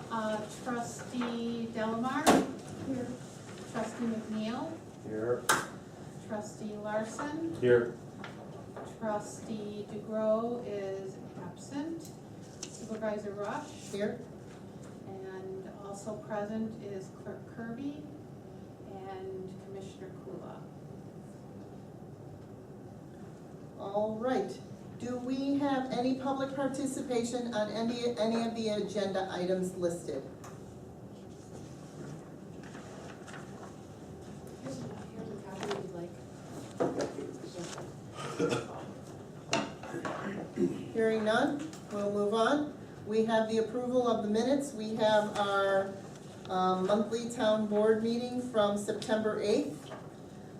Trustee Delamar? Here. Trustee McNeil? Here. Trustee Larson? Here. Trustee DeGrow is absent. Supervisor Rush? Here. And also present is Clerk Kirby and Commissioner Kula. All right. Do we have any public participation on any of the agenda items listed? Here's a copy if you'd like. Hearing none, we'll move on. We have the approval of the minutes. We have our monthly town board meeting from September 8th.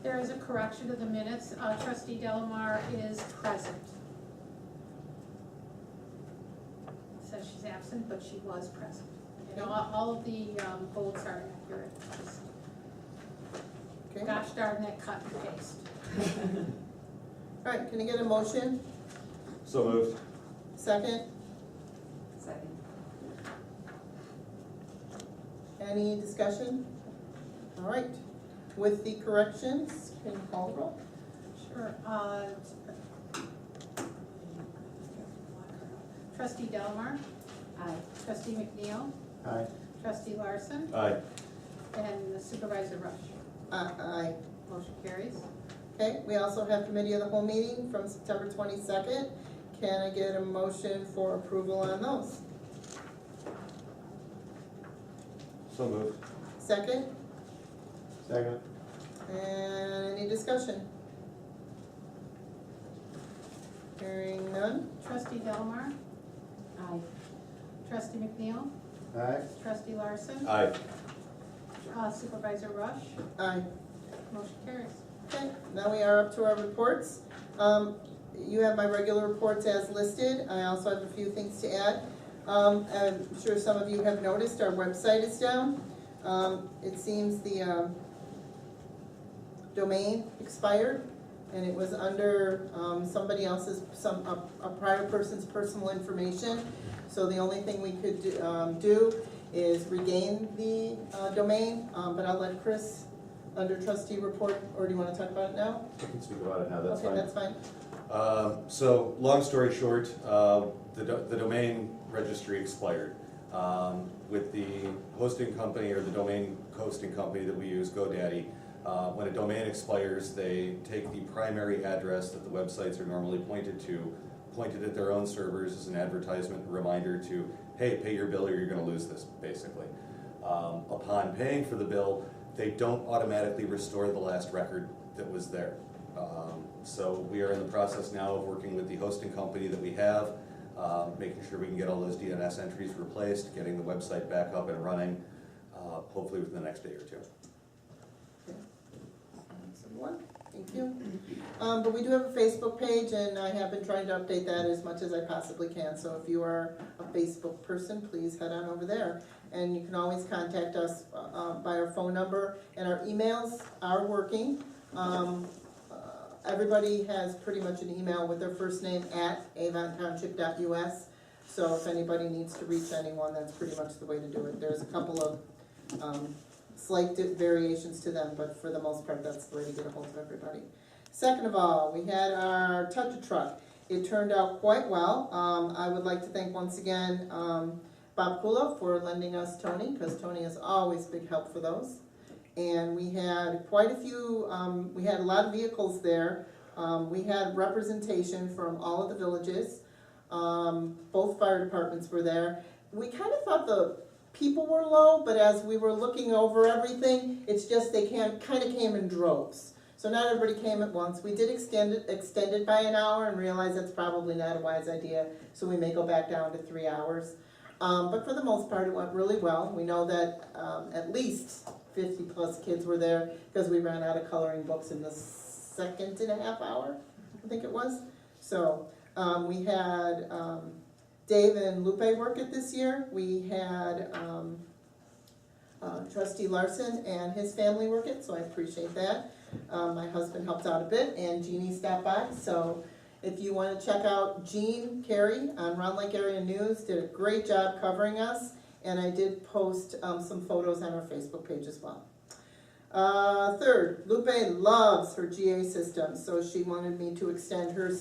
There is a correction to the minutes. Trustee Delamar is present. It says she's absent, but she was present. And all of the votes are accurate. Just Okay. gosh darn that cut and paste. All right, can I get a motion? So moved. Second? Second. Any discussion? All right. With the corrections, can you call the roll? Sure. Trustee Delamar, Aye. Trustee McNeil, Aye. Trustee Larson, Aye. and Supervisor Rush. Aye. Motion carries. Okay, we also have committee of the whole meeting from September 22nd. Can I get a motion for approval on those? So moved. Second? Second. And any discussion? Hearing none? Trustee Delamar, Aye. Trustee McNeil, Aye. Trustee Larson, Aye. Supervisor Rush. Aye. Motion carries. Okay, now we are up to our reports. You have my regular reports as listed. I also have a few things to add. I'm sure some of you have noticed our website is down. It seems the domain expired, and it was under somebody else's, a prior person's personal information. So the only thing we could do is regain the domain, but I'll let Chris, under trustee report, or do you want to talk about it now? I can speak about it now, that's fine. Okay, that's fine. So, long story short, the domain registry expired. With the hosting company, or the domain hosting company that we use, GoDaddy, when a domain expires, they take the primary address that the websites are normally pointed at their own servers as an advertisement reminder to, hey, pay your bill or you're gonna lose this, basically. Upon paying for the bill, they don't automatically restore the last record that was there. So we are in the process now of working with the hosting company that we have, making sure we can get all those DNS entries replaced, getting the website back up and running, hopefully within the next day or two. Thanks, everyone. Thank you. But we do have a Facebook page, and I have been trying to update that as much as I possibly can. So if you are a Facebook person, please head on over there. And you can always contact us by our phone number, and our emails are working. Everybody has pretty much an email with their first name at avontownship.us. So if anybody needs to reach anyone, that's pretty much the way to do it. There's a couple of slight variations to them, but for the most part, that's the way to get a hold of everybody. Second of all, we had our Touch-A-Truck. It turned out quite well. I would like to thank once again Bob Kula for lending us Tony, because Tony is always big help for those. And we had quite a few, we had a lot of vehicles there. We had representation from all of the villages. Both fire departments were there. We kind of thought the people were low, but as we were looking over everything, it's just they kind of came in droves. So not everybody came at once. We did extend it by an hour and realized that's probably not a wise idea, so we may go back down to 3 hours. But for the most part, it went really well. We know that at least 50 plus kids were there, because we ran out of coloring books in the 2.5 hour, I think it was. So we had Dave and Lupe work it this year. We had Trustee Larson and his family work it, so I appreciate that. My husband helped out a bit, and Jeannie stopped by. So if you want to check out Jean Carey on Round Lake Area News, did a great job covering us. and I did post some photos on our Facebook page as well. Third, Lupe loves her GA system, so she wanted me to extend her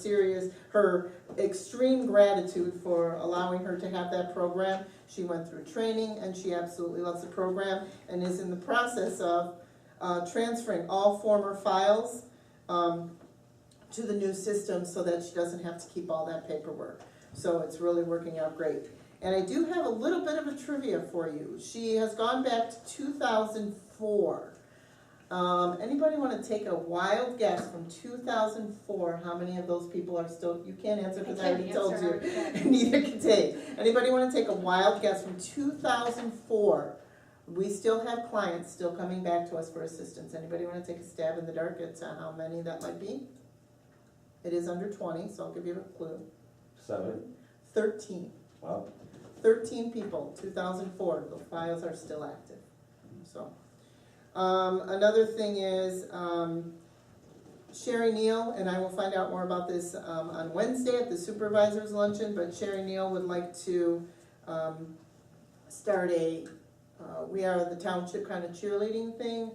extreme gratitude for allowing her to have that program. She went through training and she absolutely loves the program and is in the process of transferring all former files to the new system so that she doesn't have to keep all that paperwork. So it's really working out great. And I do have a little bit of a trivia for you. She has gone back to 2004. Anybody want to take a wild guess from 2004? How many of those people are still, you can't answer because I already told you. Neither can Tate. Anybody want to take a wild guess from 2004? We still have clients still coming back to us for assistance. Anybody want to take a stab in the dark at how many that might be? It is under 20, so I'll give you a clue. 7. 13. Wow. 13 people, 2004. The files are still active. So, another thing is Sherry Neal, and I will find out more about this on Wednesday at the supervisors luncheon. But Sherry Neal would like to start a We Are the Township kind of cheerleading thing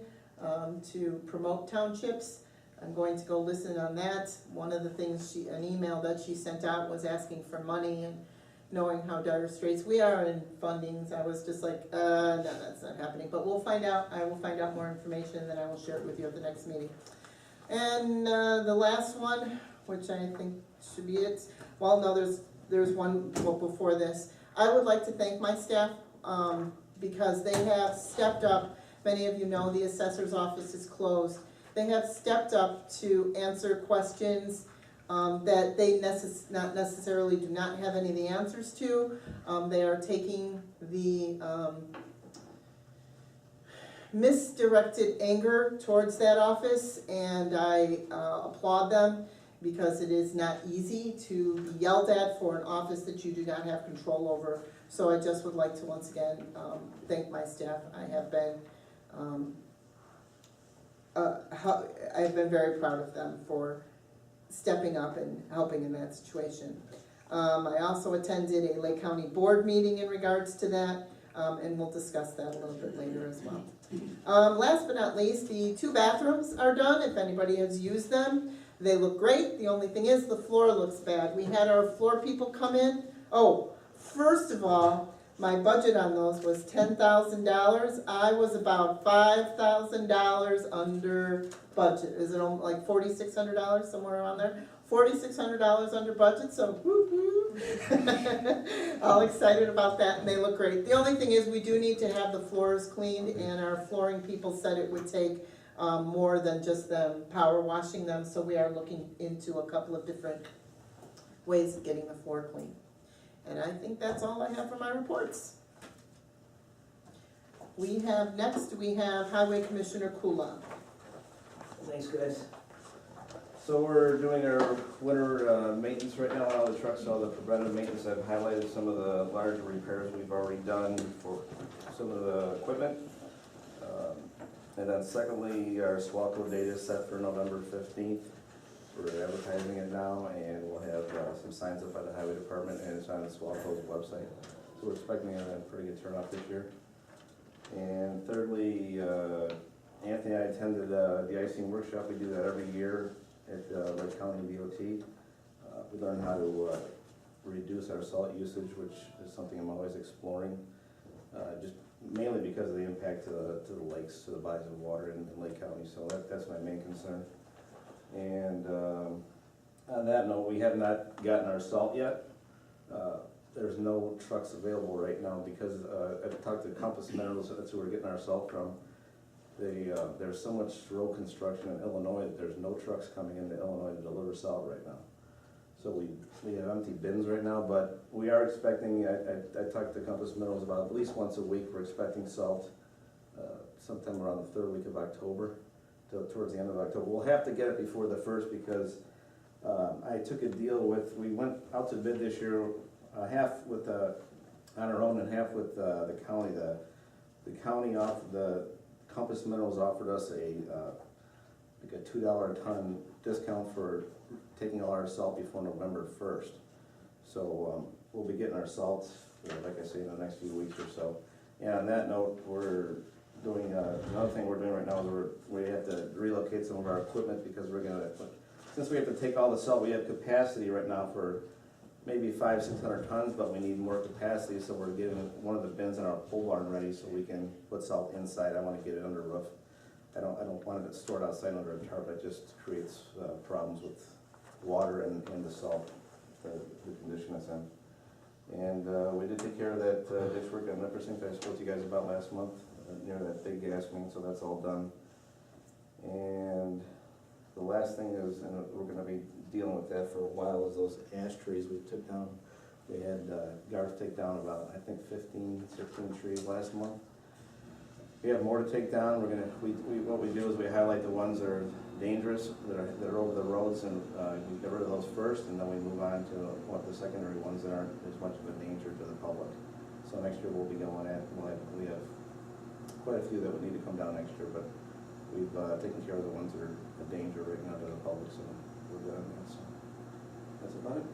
to promote townships. I'm going to go listen on that. One of the things an email that she sent out was asking for money, and knowing how dire straits we are in fundings, I was just like, no, that's not happening. But we'll find out. I will find out more information, and then I will share it with you at the next meeting. And the last one, which I think should be it. Well, no, there's one before this. I would like to thank my staff because they have stepped up. Many of you know the assessor's office is closed. They have stepped up to answer questions that they not necessarily do not have any of the answers to. They are taking the misdirected anger towards that office, and I applaud them because it is not easy to be yelled at for an office that you do not have control over. So I just would like to once again thank my staff. I've been very proud of them for stepping up and helping in that situation. I also attended a Lake County Board meeting in regards to that, and we'll discuss that a little bit later as well. Last but not least, the 2 bathrooms are done. If anybody has used them, they look great. The only thing is the floor looks bad. We had our floor people come in. Oh, first of all, my budget on those was $10,000. I was about $5,000 under budget. Is it like $4,600, somewhere around there? $4,600 under budget, so woo-hoo. All excited about that, and they look great. The only thing is we do need to have the floors cleaned, and our flooring people said it would take more than just them power washing them, so we are looking into a couple of different ways of getting the floor clean. And I think that's all I have for my reports. Next we have Highway Commissioner Kula. Thanks, guys. So we're doing our winter maintenance right now on all the trucks, all the preventive maintenance. I've highlighted some of the larger repairs we've already done for some of the equipment. And then secondly, our SWACO date is set for November 15th. We're advertising it now, and we'll have some signs up by the highway department, and it's on the SWACO's website. So we're expecting a pretty good turnout this year. And thirdly, Anthony and I attended the icing workshop. We do that every year at Lake County DOT. We learn how to reduce our salt usage, which is something I'm always exploring, just mainly because of the impact to the lakes, to the bodies of water in Lake County. So that's my main concern. And on that note, we have not gotten our salt yet. There's no trucks available right now because I've talked to Compass Minerals, that's who we're getting our salt from. There's so much road construction in Illinois that there's no trucks coming into Illinois to deliver salt right now. So we have empty bins right now, but we are expecting, I talked to Compass Minerals about at least once a week, we're expecting salt sometime around the 3rd week of October. Towards the end of October. We'll have to get it before the 1st because I took a deal we went out to bid this year, half with on our own and half with the county. The county the Compass Minerals offered us like a $2 a ton discount for taking all our salt before November 1st. So we'll be getting our salt like I say, in the next few weeks or so. And on that note, we're doing, another thing we're doing right now is we have to relocate some of our equipment because since we have to take all the salt, we have capacity right now for maybe 500-600 tons, but we need more capacity, so we're getting one of the bins in our pole barn ready so we can put salt inside. I wanna get it under roof. I don't want it stored outside under a tarp. It just creates problems with water and the salt, the condition it's in. And we did take care of that ditch work on Nippersink that I spoke to you guys about last month, near that big gas main, so that's all done. And the last thing is, and we're gonna be dealing with that for a while, is those ash trees we took down. We had Garth take down about, I think, 15, 16 trees last month. We have more to take down. We're gonna, what we do is we highlight the ones that are dangerous, that are over the roads, and we get rid of those first, and then we move on to what the secondary ones that aren't as much of a danger to the public. So next year we'll be going at, we have quite a few that would need to come down next year, but we've taken care of the ones that are a danger right now to the public, so we're good on that. So that's about it.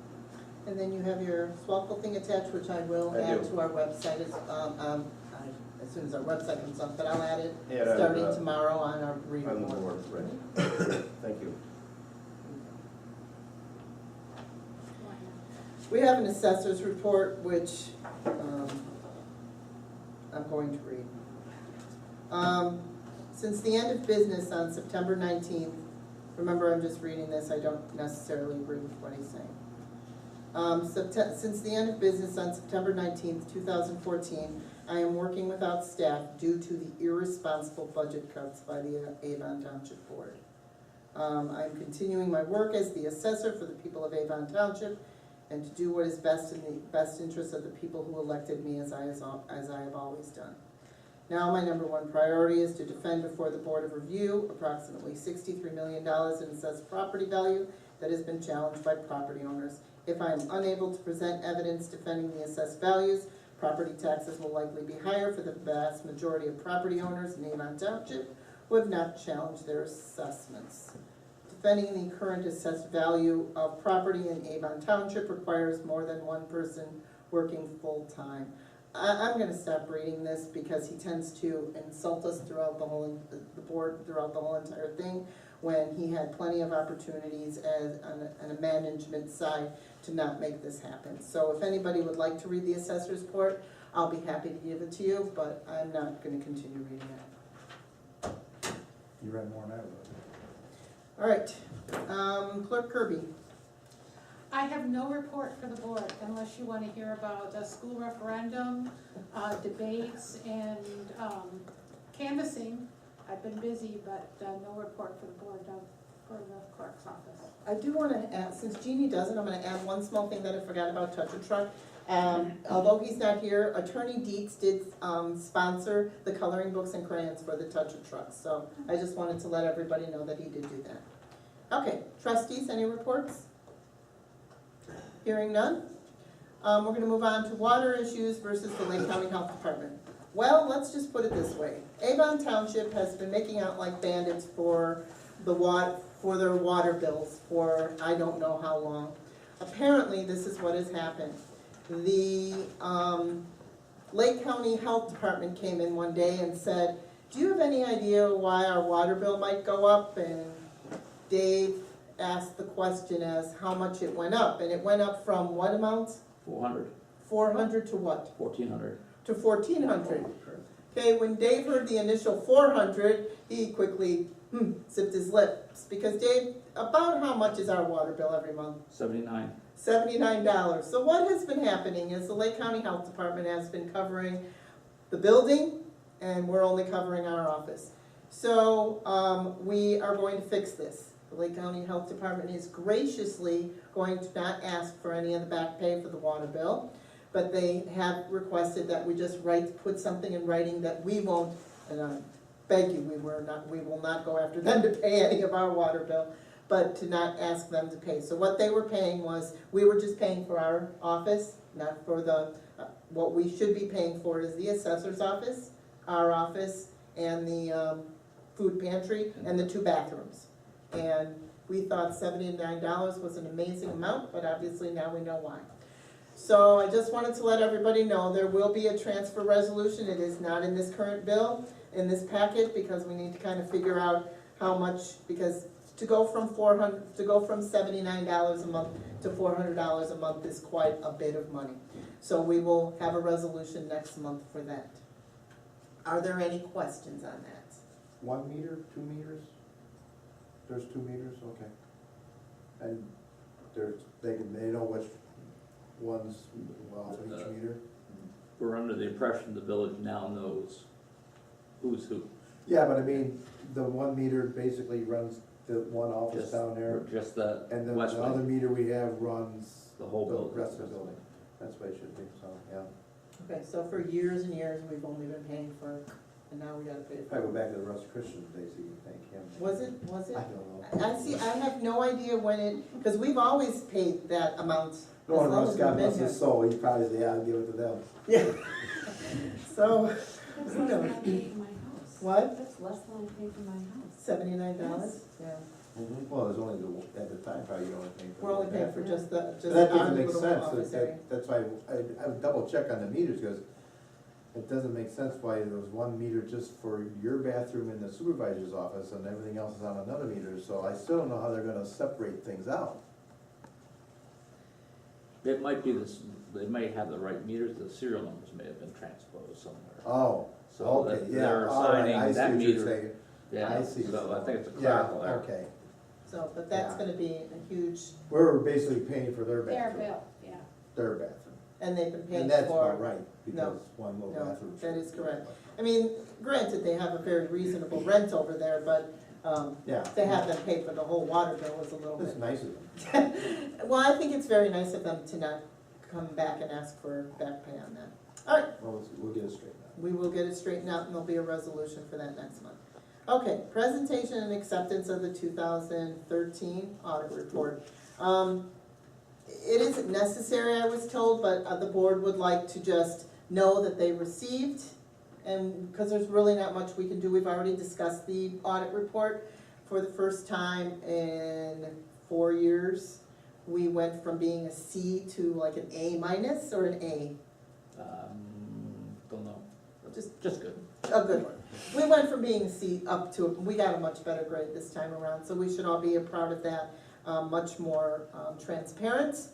And then you have your Swalco thing attached, which I will I add do. to our website as soon as our website comes up, but I'll add it Yeah, starting tomorrow on our reading on the board. board, right. Thank you. We have an assessor's report, which I'm going to read. Since the end of business on September 19th, remember I'm just reading this, I don't necessarily agree with what he's saying. Since the end of business on September 19th, 2014, I am working without staff due to the irresponsible budget cuts by the Avon Township Board. I'm continuing my work as the assessor for the people of Avon Township and to do what is best in the best interest of the people who elected me as I have always done. Now my number one priority is to defend before the Board of Review approximately $63 million in assessed property value that has been challenged by property owners. If I am unable to present evidence defending the assessed values, property taxes will likely be higher for the vast majority of property owners in Avon Township who have not challenged their assessments. Defending the current assessed value of property in Avon Township requires more than one person working full-time. I'm gonna stop reading this because he tends to insult us throughout the board, throughout the whole entire thing, when he had plenty of opportunities as on a management side to not make this happen. So if anybody would like to read the assessor's report, I'll be happy to give it to you, but I'm not gonna continue reading it. You read more than I would. All right, Clerk Kirby. I have no report for the board unless you want to hear about a school referendum, debates, and canvassing. I've been busy, but no report for the board, for the clerk's office. I do want to add, since Jeannie doesn't, I'm going to add one small thing that I forgot about Touch a Truck. Although he's not here, Attorney Dietz did sponsor the coloring books and crayons for the Touch a Truck. So I just wanted to let everybody know that he did do that. Okay, trustees, any reports? Hearing none. We're going to move on to water issues versus the Lake County Health Department. Well, let's just put it this way. Avon Township has been making out like bandits for their water bills for I don't know how long. Apparently, this is what has happened. The Lake County Health Department came in one day and said, do you have any idea why our water bill might go up? And Dave asked the question as how much it went up, and it went up from what amount? 400, 400 to what? 1,400. To 1,400. Okay, when Dave heard the initial 400, he quickly zipped his lips, because Dave, about how much is our water bill every month? 79. $79. So what has been happening is the Lake County Health Department has been covering the building, and we're only covering our office. So we are going to fix this. The Lake County Health Department is graciously going to not ask for any of the back pay for the water bill, but they have requested that we just put something in writing that we won't, and I beg you, we will not go after them to pay any of our water bill, but to not ask them to pay. So what they were paying was, we were just paying for our office, not for the, what we should be paying for is the assessor's office, our office, and the food pantry, and the 2 bathrooms. And we thought $79 was an amazing amount, but obviously now we know why. So I just wanted to let everybody know, there will be a transfer resolution. It is not in this current bill, in this packet, because we need to kind of figure out how much, because to go from $79 a month to $400 a month is quite a bit of money. So we will have a resolution next month for that. Are there any questions on that? 1 meter, 2 meters? There's 2 meters, okay. And they know which ones off of each meter? We're under the impression the village now knows who's who. Yeah, but I mean, the 1 meter basically runs the one office Just- down there, Just the and then west the other wing, meter we have runs the whole the building. rest of the building. That's what it should be, so, yeah. Okay, so for years and years, we've only been paying for, and now we gotta pay If for I it. go back to the Russ Christian days, you can thank him. Was it? I don't know. I see, I have no idea when it, because we've always paid that amount as No, and long Russ as got we've been bless here. his soul, he probably said, yeah, I'll give it to them. Yeah. So, That's less than I paid for my house. what? That's less than I paid for my house. $79? Yeah. Well, there's only at the time, probably you only paying for. We're only paying for just That our doesn't make little sense, office area. that's why I would double check on the meters, because it doesn't make sense why there was 1 meter just for your bathroom in the supervisor's office and everything else is on another meter, so I still don't know how they're gonna separate things out. It might be this, they might have the right meters, the serial numbers may have been transposed somewhere. Oh, So okay, that yeah, they're all right, I assigning see that what you're meter. saying. Yeah, I see. so I think it's a Yeah, clerical error. okay, So, but that's Yeah. gonna be a huge, we're basically paying for their Their bathroom. bill, yeah. Their bathroom, and they've been paying and that's for. about right, because one little no, bathroom. that is correct. I mean, granted, they have a very reasonable rent over there, but, Yeah, to have them pay for the whole water bill was a little that's bit. nice of them. Well, I think it's very nice of them to not come back and ask for back pay on that. All right, Well, we'll get it straightened out. we will get it straightened out and there'll be a resolution for that next month. Okay, presentation and acceptance of the 2013 audit report. It isn't necessary, I was told, but the board would like to just know that they received, and, because there's really not much we can do, we've already discussed the audit report. For the first time in 4 years, we went from being a C to like an A minus or an A. Don't know, Just- just good. A good one. We went from being C up to, we got a much better grade this time around, so we should all be proud of that. Much more transparent,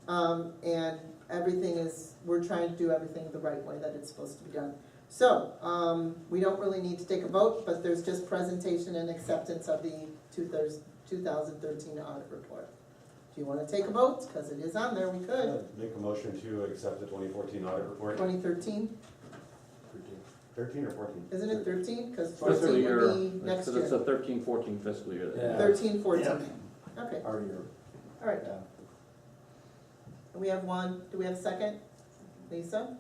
and everything is, we're trying to do everything the right way that it's supposed to be done. So, we don't really need to take a vote, but there's just presentation and acceptance of the 2013 audit report. Do you wanna take a vote? Because it is on there, we could. Make a motion to accept the 2014 audit report. 2013, 13 or 14? isn't it 13? Because Fiscal 14 year, would be next so it's year. a 13-14 fiscal year. that- Yeah. 13, 14. Okay, Our year, all right. yeah. We have one, do we have a second? Lisa?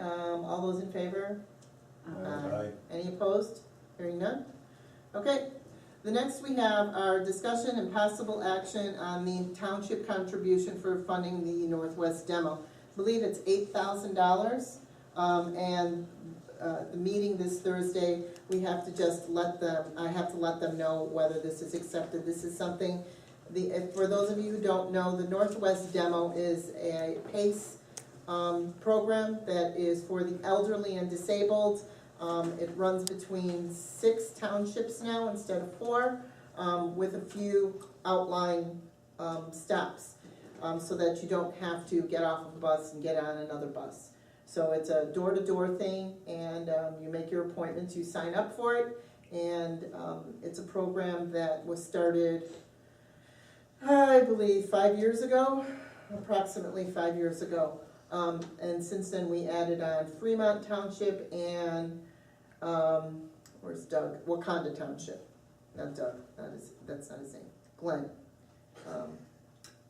All those in favor? Aye. Any opposed? Hearing none? Okay, the next we have our discussion and possible action on the township contribution for funding the Northwest demo. I believe it's $8,000, and the meeting this Thursday, we have to just I have to let them know whether this is accepted. This is something, for those of you who don't know, the Northwest demo is a PACE program that is for the elderly and disabled. It runs between 6 townships now instead of 4, with a few outlying stops, so that you don't have to get off of a bus and get on another bus. So it's a door-to-door thing, and you make your appointments, you sign up for it, and it's a program that was started, I believe, 5 years ago, approximately 5 years ago. And since then, we added on Fremont Township and, where's Doug? Wakanda Township. Not Doug, that's not his name. Glenn. I don't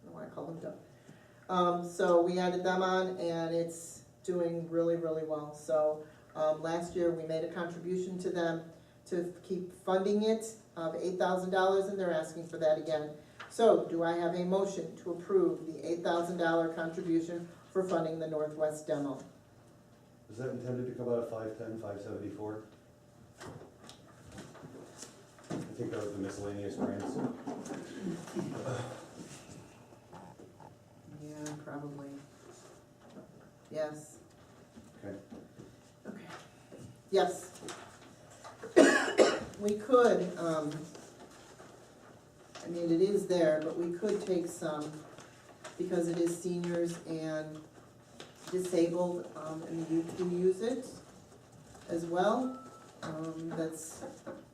know why I call him Doug. So we added them on, and it's doing really, really well. So, last year, we made a contribution to them to keep funding it of $8,000, and they're asking for that again. So, do I have a motion to approve the $8,000 contribution for funding the Northwest demo? Is that intended to come out of 510, 574? I think that was the miscellaneous grants. Yeah, probably. Yes. Okay. Okay. Yes. We could, I mean, it is there, but we could take some, because it is seniors and disabled, and the youth who use it as well. That's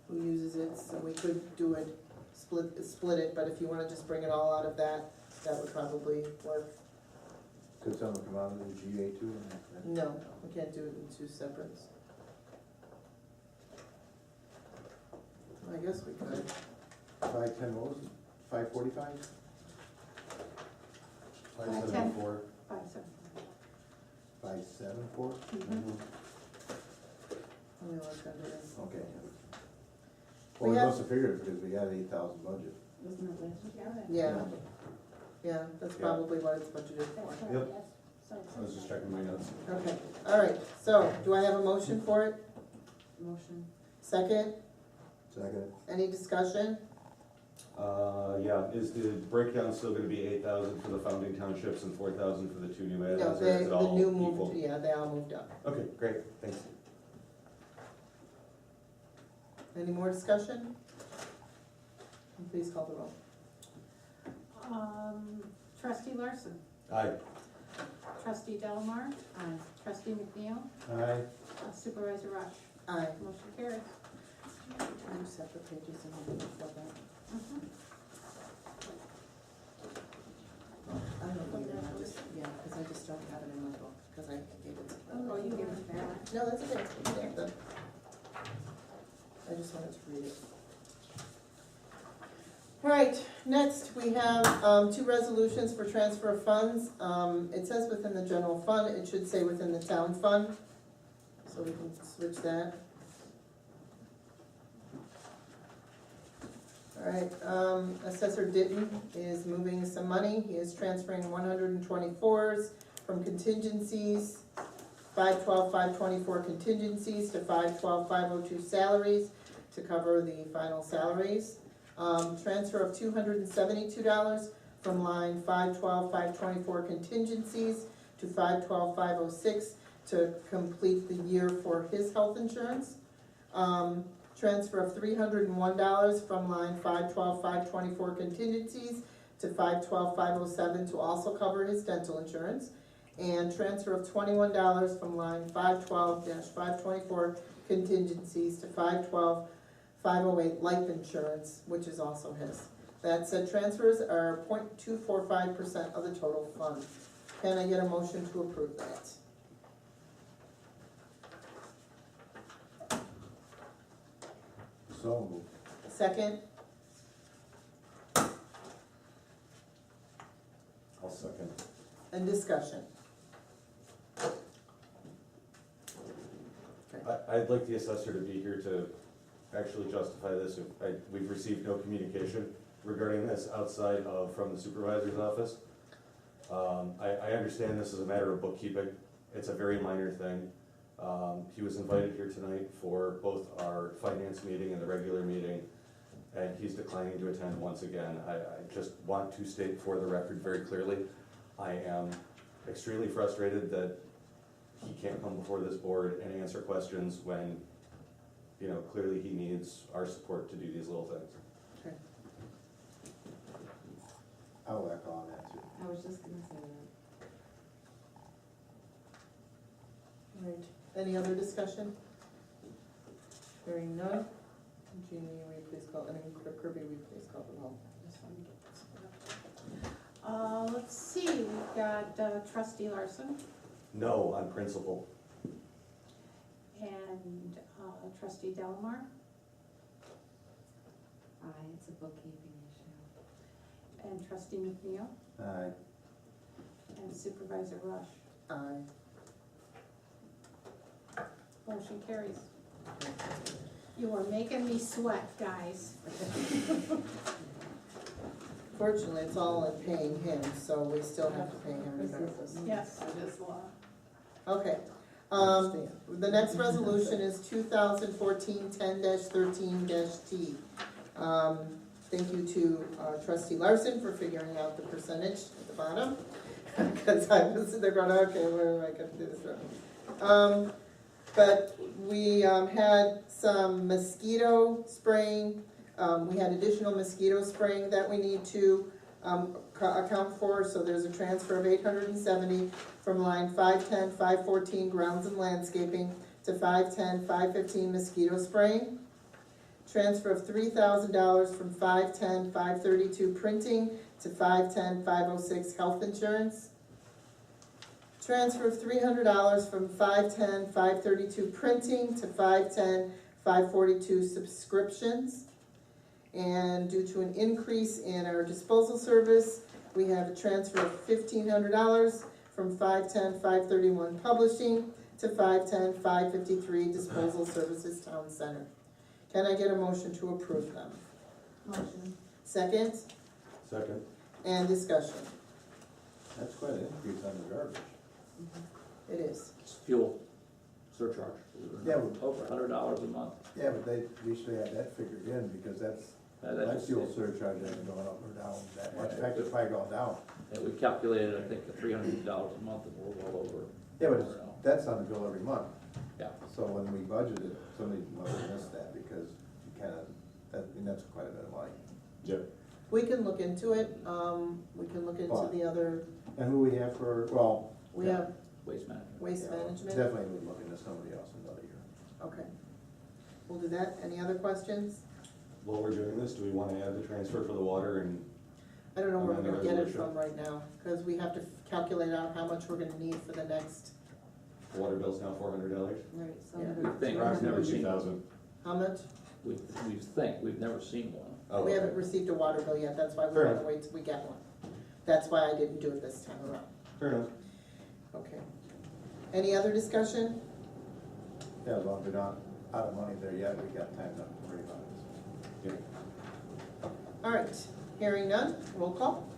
who uses it, so we could do it, split it, but if you wanna just bring it all out of that, that would probably work. Could someone come out of the GA too? No, we can't do it in two separates. I guess we could. 5:10, what was it, 5:45? 574. 574? Let me look under this. Okay. We Well, we have- must have figured it because we had 8,000 budget. Wasn't it last year? Yeah, yeah, that's Yeah. probably what it's budgeted for. That's right, Yep. yes. So it's I was just checking my notes. Okay, all right, so, do I have a motion for it? Motion. Second, Second. any discussion? Yeah, is the breakdown still gonna be 8,000 for the founding townships and 4,000 for the two new No, add-ons, or they, is it the all new equal? moved, yeah, they all moved up. Okay, great, thanks. Any more discussion? Please call the roll. Trustee Larson, Aye. trustee Delamar, Aye. trustee McNeil, Aye. supervisor Rush. Aye. Motion carries. Two separate pages and then before that. I don't need it, I just, yeah, because I just don't have it in my book, because I gave it to them. Oh, you gave it back. No, that's okay, yeah, the- I just wanted to read it. All right, next we have two resolutions for transfer of funds. It says within the general fund, it should say within the town fund, so we can switch that. All right, Assessor Ditton is moving some money. He is transferring 124s from contingencies, 512,524 contingencies to 512,502 salaries to cover the final salaries. Transfer of $272 from line 512,524 contingencies to 512,506 to complete the year for his health insurance. Transfer of $301 from line 512,524 contingencies to 512,507 to also cover his dental insurance. And transfer of $21 from line 512-524 contingencies to 512,508 life insurance, which is also his. That said, transfers are 0.245% of the total fund. Can I get a motion to approve that? So moved. Second? I'll second. And discussion. I'd like the assessor to be here to actually justify this. We've received no communication regarding this outside of, from the supervisor's office. I understand this is a matter of bookkeeping. It's a very minor thing. He was invited here tonight for both our finance meeting and the regular meeting, and he's declining to attend once again. I just want to state for the record very clearly, I am extremely frustrated that he can't come before this board and answer questions when, you know, clearly he needs our support to do these little things. Okay. I'll echo on that too. I was just gonna say that. Right. Any other discussion? Hearing none. Jeannie, will you please call, Kirby, will you please call the roll? Just let me get this one up. Let's see, we've got trustee Larson No, on principle. and trustee Delamar Aye, it's a bookkeeping issue. and trustee McNeil Aye. and supervisor Rush. Aye. Motion carries. You are making me sweat, guys. Fortunately, it's all in paying him, so we still have to pay him regardless. Yes, it is law. Okay, the next resolution is 2014-10-13-T. Thank you to trustee Larson for figuring out the percentage at the bottom. Cause I was sitting there going, okay, where am I gonna do this from? But we, had some mosquito spraying, we had additional mosquito spraying that we need to, account for, so there's a transfer of 870 from line 510, 514 grounds and landscaping to 510, 515 mosquito spraying. Transfer of $3,000 from 510, 532 printing to 510, 506 health insurance. Transfer of $300 from 510, 532 printing to 510, 542 subscriptions. And due to an increase in our disposal service, we have a transfer of $1,500 from 510, 531 publishing to 510, 553 disposal services town center. Can I get a motion to approve them? Motion. Second, Second. and discussion. That's quite an increase on the garbage. It is. It's fuel surcharge. Yeah, Over $100 a month. Yeah, but we should have that figured in, because that's fuel surcharge hasn't gone up or down that much. In fact, it's probably gone down. And we calculated, I think, $300 a month, and we're well over. Yeah, but that's on the bill every month. Yeah. So when we budgeted, somebody must have missed that, because you kinda, that's quite a bit of money. Yep. We can look into it, we can look into the other, And who we have for, well, we have Waste management. waste yeah, management. definitely would look into somebody else another year. Okay. We'll do that. Any other questions? While we're doing this, do we wanna add the transfer for the water and, I don't know where we're Amend the gonna get it resolution. from right now, cause we have to calculate out how much we're gonna need for the next, the water bill's now $400? Right, so. Yeah. We think, we've never Approximately seen, 2,000. how much? we think, we've never seen one. Oh, We okay. haven't received a water bill yet, that's why we Fair wanna enough. wait till we get one. That's why I didn't do it this time around. Fair enough. Okay. Any other discussion? Yeah, as long as we're not out of money there yet, we got time to worry about it. Yeah. All right, hearing none, roll call.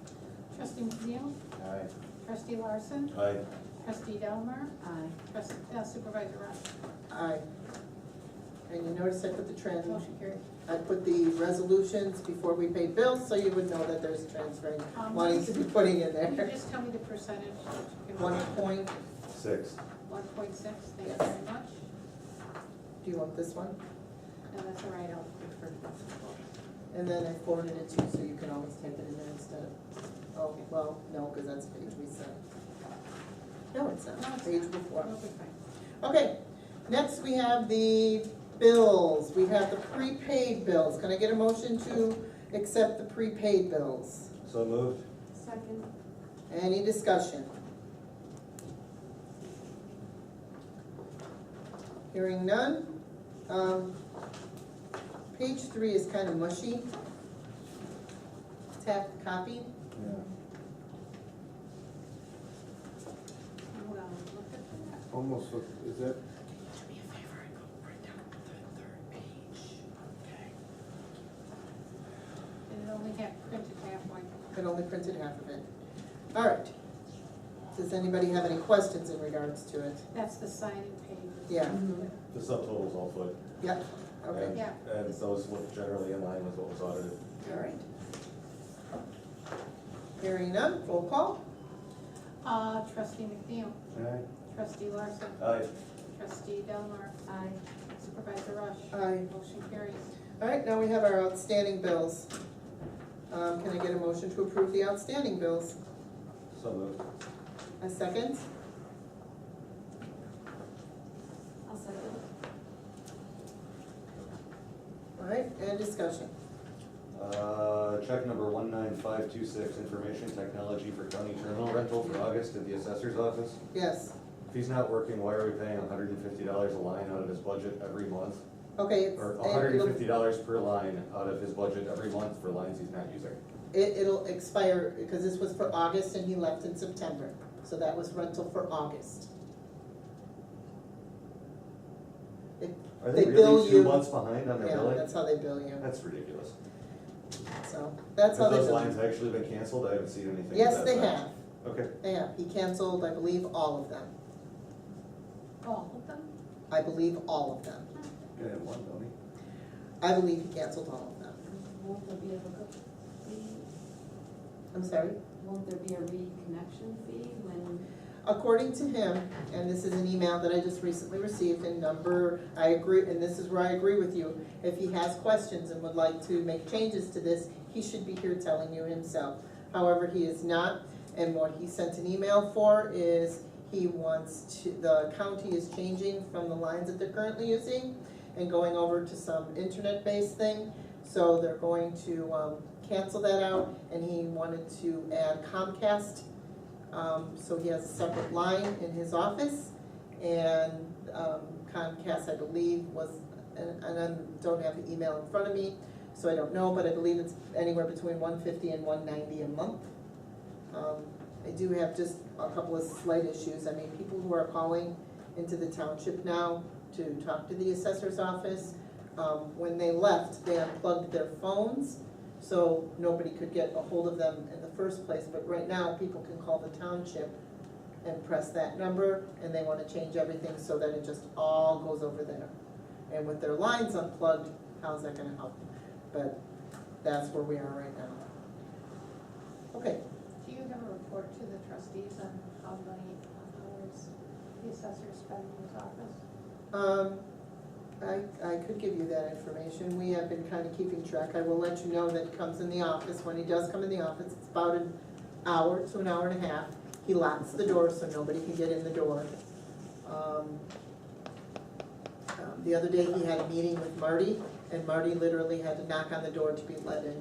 Trustee McNeil, Aye. trustee Larson, Aye. trustee Delmer, Aye. supervisor Rush. Aye. And you notice I put the Motion carried. I put the resolutions before we paid bills, so you would know that there's transferring money to be putting in Can you there. just tell me the percentage? that you can- 6. 1.6, thank you Yes. very much. Do you want this one? No, that's all right, I'll refer to this. And then I forwarded it to you, so you can always type it in there instead of, oh, well, no, because that's page we sent. No, it's not, No, it's page not. before. It'll be fine. Okay, next we have the bills. We have the prepaid bills. Can I get a motion to accept the prepaid bills? So moved? Second. Any discussion? Hearing none. Page 3 is kind of mushy. It's half copied. Yeah. Well, look at that. Almost, is that, Do me a favor and go right down to the third page. Okay. And it only had printed halfway. It only printed half of it. All right. Does anybody have any questions in regards to it? That's the signing page. Yeah. The subtotals all foot. Yep, okay, And- Yeah. And those look generally in line with what was audited. all right. Hearing none, roll call. Trustee McNeil, aye? trustee Larson, Aye. trustee Delmer, Aye. supervisor Rush. Aye. Motion carries. All right, now we have our outstanding bills. Can I get a motion to approve the outstanding bills? So moved. A second? I'll second. All right, and discussion. Check number 19526, information technology for county terminal rental for August at the assessor's office. Yes, If he's not working, why are we paying $150 a line out of his budget every month? okay, it's, Or it'll, $150 per line out of his budget every month for lines he's not using? it'll expire, because this was for August and he left in September. So that was rental for August. Are They they bill really you- 2 months behind on their Yeah, billing? that's how they bill you. That's ridiculous. So, that's how Have they those bill lines you. actually been canceled? I haven't seen anything. to Yes, that they effect. have. Okay. They have. He canceled, I believe, all of them. All of them? I believe all of them. You have one, don't you? I believe he canceled all of them. Won't there be a hookup? I'm sorry? won't there be a reconnection fee when, According to him, and this is an email that I just recently received, and I agree, and this is where I agree with you. If he has questions and would like to make changes to this, he should be here telling you himself. However, he is not, and what he sent an email for is he wants to, the county is changing from the lines that they're currently using and going over to some internet-based thing. So they're going to cancel that out, and he wanted to add Comcast. So he has a separate line in his office, and Comcast, I believe, was, and I don't have the email in front of me, so I don't know, but I believe it's anywhere between $150 and $190 a month. I do have just a couple of slight issues. I mean, people who are calling into the township now to talk to the assessor's office, when they left, they unplugged their phones, so nobody could get a hold of them in the first place. But right now, people can call the township and press that number, and they want to change everything so that it just all goes over there. And with their lines unplugged, how's that gonna help? But that's where we are right now. Okay, Do you have a report to the trustees on how many hours the assessor spent in his office? I could give you that information. We have been kind of keeping track. I will let you know that he comes in the office. When he does come in the office, it's about an hour to an hour and a half. He locks the door so nobody can get in the door. The other day, he had a meeting with Marty, and Marty literally had to knock on the door to be let in.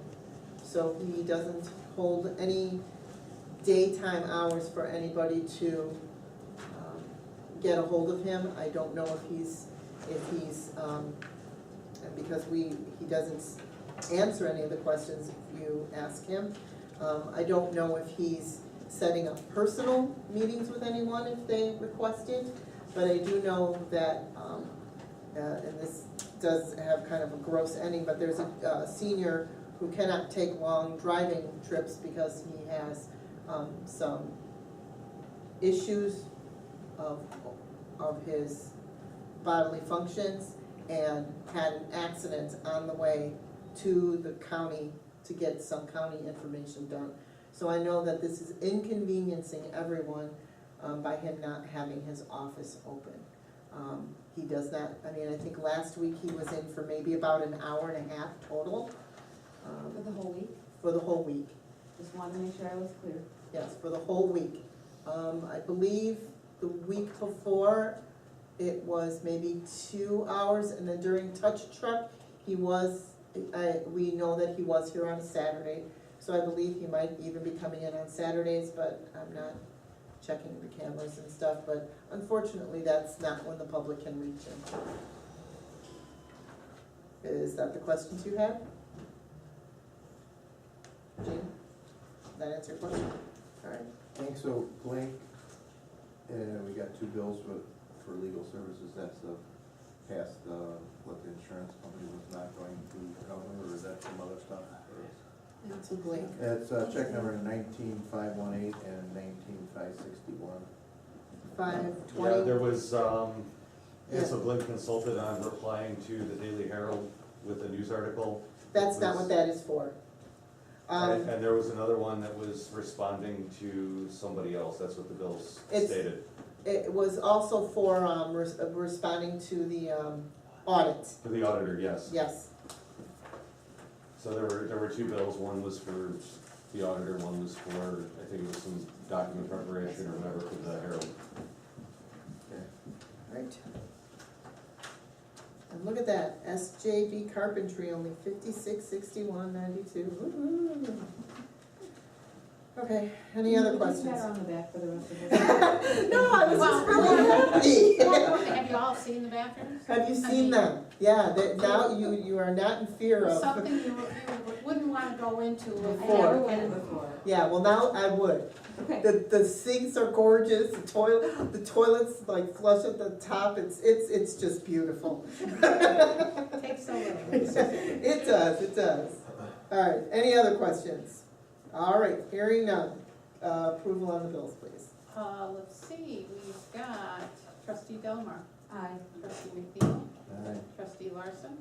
So he doesn't hold any daytime hours for anybody to get a hold of him. I don't know if he's, because he doesn't answer any of the questions if you ask him. I don't know if he's setting up personal meetings with anyone if they request it, but I do know that, and this does have kind of a gross ending, but there's a senior who cannot take long driving trips because he has some issues of his bodily functions, and had an accident on the way to the county to get some county information done. So I know that this is inconveniencing everyone by him not having his office open. He does not, I mean, I think last week he was in for maybe about an hour and a half total. for the whole week? For the whole week, Just wanted to make sure I was clear. yes, for the whole week. I believe the week before, it was maybe 2 hours, and then during Touch Truck, we know that he was here on a Saturday, so I believe he might even be coming in on Saturdays, but I'm not checking the cameras and stuff, but unfortunately, that's not when the public can reach him. Is that the questions you had? Gene, that answer your question? All right. Thanks, so blank, we got 2 bills for legal services, that's past, what the insurance company was not going to cover, or is that some other stuff? That's a blink. It's check number 19518 and 19561. 520. Yeah, there was, Ansel Glenn consulted on replying to the Daily Herald with a news article. That's not what that is for. And there was another one that was responding to somebody else, that's what the bills It's- stated. It was also for responding to the audit, For the auditor, yes. yes. So there were 2 bills, one was for the auditor, one was for, I think it was some document preparation or whatever for the Herald. Right. And look at that, SJB Carpentry, only 5661.92. Okay, any other questions? Pat her on the back for the rest of us. No, I was just Well, really happy. Have you all seen the bathrooms? Have you seen them? Yeah, now you are not in fear of. Something you wouldn't want to go into I before. never went before. Yeah, well now I would. Okay. The sinks are gorgeous, the toilets like flush at the top, it's just beautiful. Takes so little. It does. All right, any other questions? All right, hearing none. Approval on the bills, please. Let's see, we've got trustee Delmar, Aye. trustee McNeil, Aye. trustee Larson,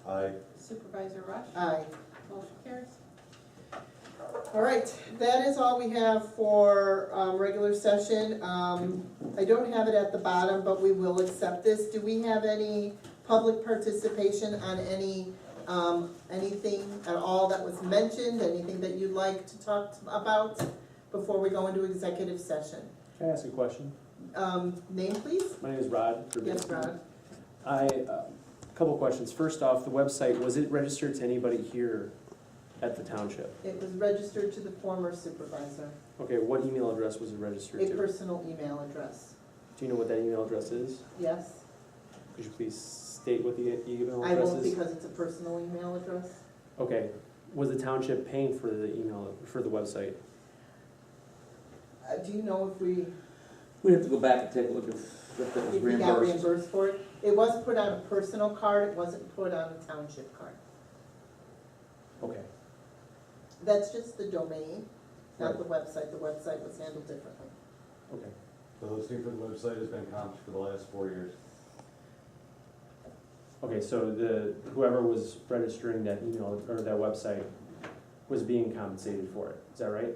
Aye. supervisor Rush. Aye. Motion carries. All right, that is all we have for, regular session. I don't have it at the bottom, but we will accept this. Do we have any public participation on any, anything at all that was mentioned, anything that you'd like to talk about before we go into executive session? Can I ask a question? Name, please? My name is Rod. Yes, Rod. A couple questions. First off, the website, was it registered to anybody here at the township? It was registered to the former supervisor, Okay, what email address was it registered a to? personal email address. Do you know what that email address is? Yes? Could you please state what the email I address won't is? because it's a personal email address. Okay, was the township paying for the email, for the website? Do you know if we We'd have to go back and take a look if it was If we got reimbursed. reimbursed for it. It was put on a personal card, it wasn't put on a township card. Okay, That's just the domain, not the website. The website was handled differently. okay. The hosting for the website has been comped for the last 4 years. Okay, so whoever was registering that email, or that website, was being compensated for it, is that right?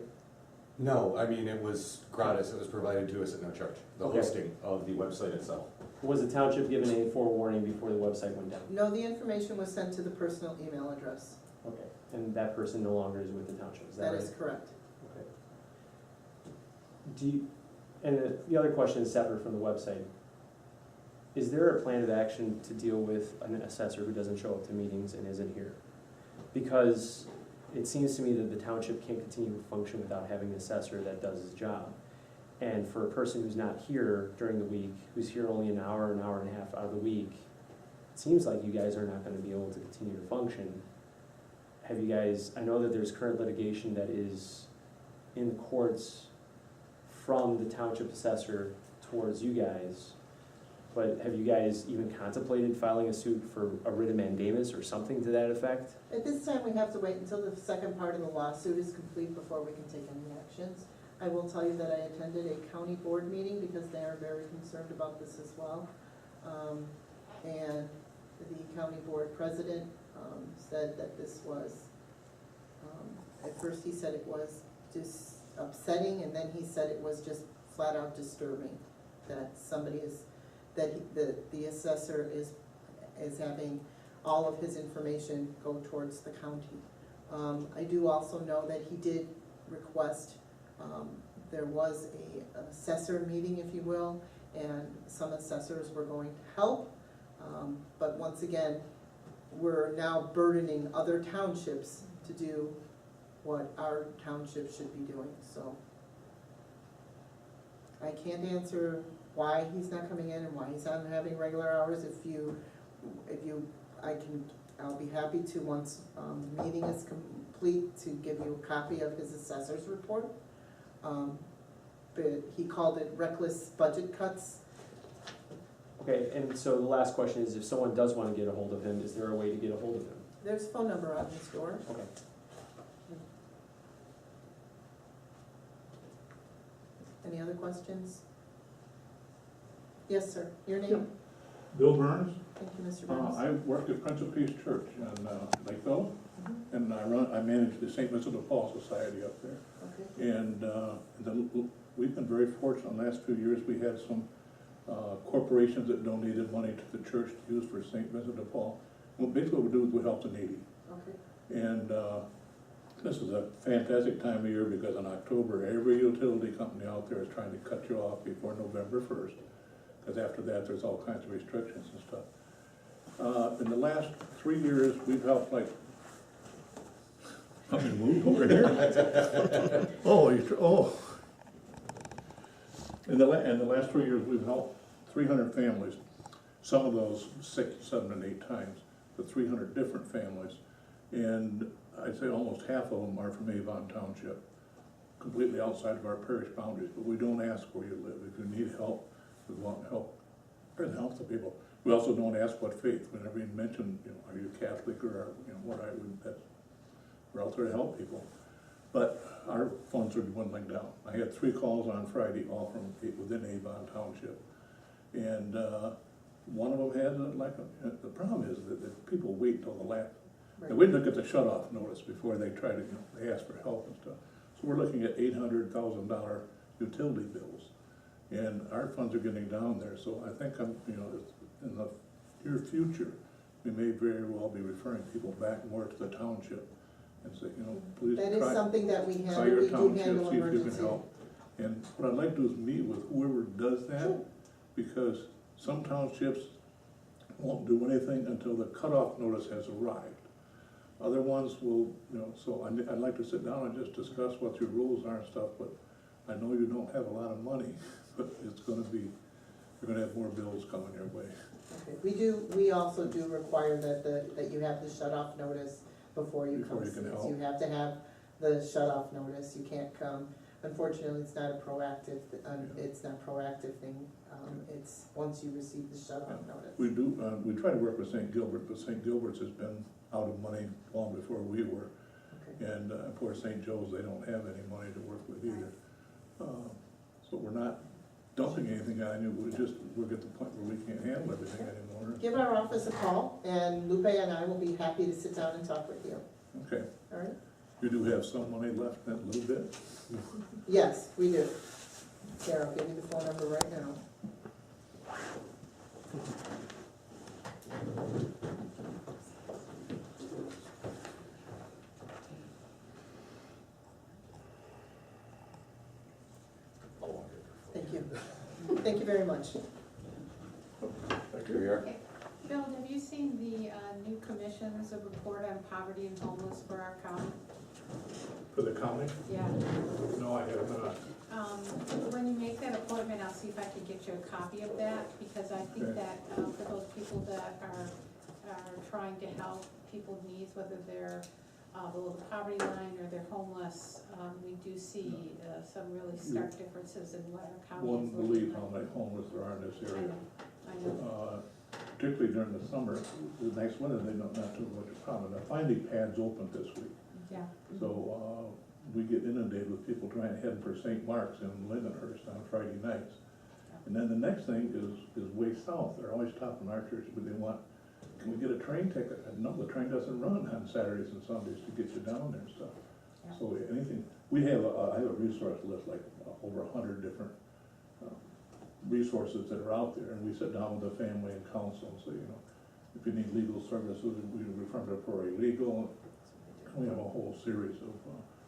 No, I mean, it was gratis, it was provided to us at no charge, the Okay. hosting of the website itself. Was the township given any forewarning before the website went down? No, the information was sent to the personal email address. Okay, and that person no longer is with the township, is that right? That is correct. Okay. Do you, and the other question is separate from the website. Is there a plan of action to deal with an assessor who doesn't show up to meetings and isn't here? Because it seems to me that the township can't continue to function without having an assessor that does his job. And for a person who's not here during the week, who's here only an hour and a half out of the week, it seems like you guys are not gonna be able to continue to function. Have you guys, I know that there's current litigation that is in the courts from the township assessor towards you guys, but have you guys even contemplated filing a suit for a writ of mandamus or something to that effect? At this time, we have to wait until the second part of the lawsuit is complete before we can take any actions. I will tell you that I attended a county board meeting because they are very concerned about this as well. And the county board president said that this was, at first he said it was just upsetting, and then he said it was just flat out disturbing that somebody is, the assessor is having all of his information go towards the county. I do also know that he did request, there was a assessor meeting, if you will, and some assessors were going to help. But once again, we're now burdening other townships to do what our township should be doing, so. I can't answer why he's not coming in and why he's not having regular hours. I'll be happy to, once the meeting is complete, to give you a copy of his assessor's report. But he called it reckless budget cuts. Okay, and so the last question is, if someone does want to get a hold of him, is there a way to get a hold of him? There's a phone number on his door. Okay. Any other questions? Yes, sir. Your name? Bill Burns. Thank you, Mr. Burns. I work at Prince of Peace Church in Lakeville, and I manage the St. Vincent de Paul Society up there. Okay. And we've been very fortunate. The last few years, we had some corporations that donated money to the church to use for St. Vincent de Paul. Well, basically, what we do is we help the needy. Okay. And this is a fantastic time of year because in October, every utility company out there is trying to cut you off before November 1st. Because after that, there's all kinds of restrictions and stuff. In the last 3 years, we've helped like, I'm gonna move over here. In the last 3 years, we've helped 300 families. Some of those 6, 7, and 8 times, but 300 different families. And I'd say almost half of them are from Avon Township, completely outside of our parish boundaries, but we don't ask where you live. If you need help, we want help, and help the people. We also don't ask what faith. Whenever you mention, are you Catholic or, what I would, we're out there to help people. But our funds are dwindling down. I had 3 calls on Friday, all from within Avon Township. And one of them had the problem is that people wait till the last, And we look at the shut-off notice before they try to, they ask for help and stuff. So we're looking at $800,000 utility bills. And our funds are getting down there, so I think in the near future, we may very well be referring people back more to the township and say, please That is try something that we try handle, your we do township, handle see if you can emergency. help. And what I'd like to do is meet with whoever does that, Sure. because some townships won't do anything until the cutoff notice has arrived. Other ones will, so I'd like to sit down and just discuss what your rules are and stuff, but I know you don't have a lot of money, but it's gonna be, you're gonna have more bills coming your way. Okay. We also do require that you have the shut-off notice before you come Before you see can us. help. You have to have the shut-off notice, you can't come. Unfortunately, it's not a proactive, thing, it's once you receive the shut-off notice. We do, we try to work with St. Gilbert, but St. Gilbert's has been out of money long before we were. Okay. And of course, St. Joe's, they don't have any money to work with either. So we're not dumping anything on you, we're at the point where we can't handle everything anymore. Give our office a call, and Lupe and I will be happy to sit down and talk with you, Okay, all right? you do have some money left in that little bit? Yes, we do. Here, I'll give you the phone number right now. Thank you. Thank you very much. Here we are. Okay. Bill, have you seen the new commission's report on poverty and homeless for our county? For the county? Yeah. No, I have not. When you make that appointment, I'll see if I can get you a copy of that, because I think Okay. that for those people that are trying to help people's needs, whether they're below the poverty line or they're homeless, we do see some really stark differences in what our county Won't is looking believe like. how many homeless there are in this I area. know, I know. Particularly during the summer, the next winter, they don't have too much of a problem. Now, finally, pads opened this week, Yeah. so we get inundated with people trying to head for St. Mark's in Lindenhurst on Friday nights. And then the next thing is way south. They're always stopping our church, but they want, can we get a train ticket? And no, the train doesn't run on Saturdays and Sundays to get you down there and stuff. Yeah. So anything, I have a resource list, like over 100 different resources that are out there, and we sit down with the family and counsel and say, if you need legal services, we refer to for a legal. We have a whole series of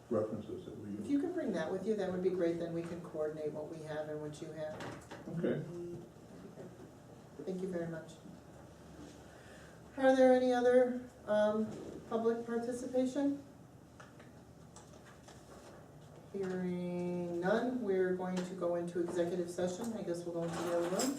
references that we use. If you could bring that with you, that would be great, then we can coordinate what we have and what you have. Okay. Thank you very much. Are there any other public participation? Hearing none, we're going to go into executive session. I guess we'll go into the other room.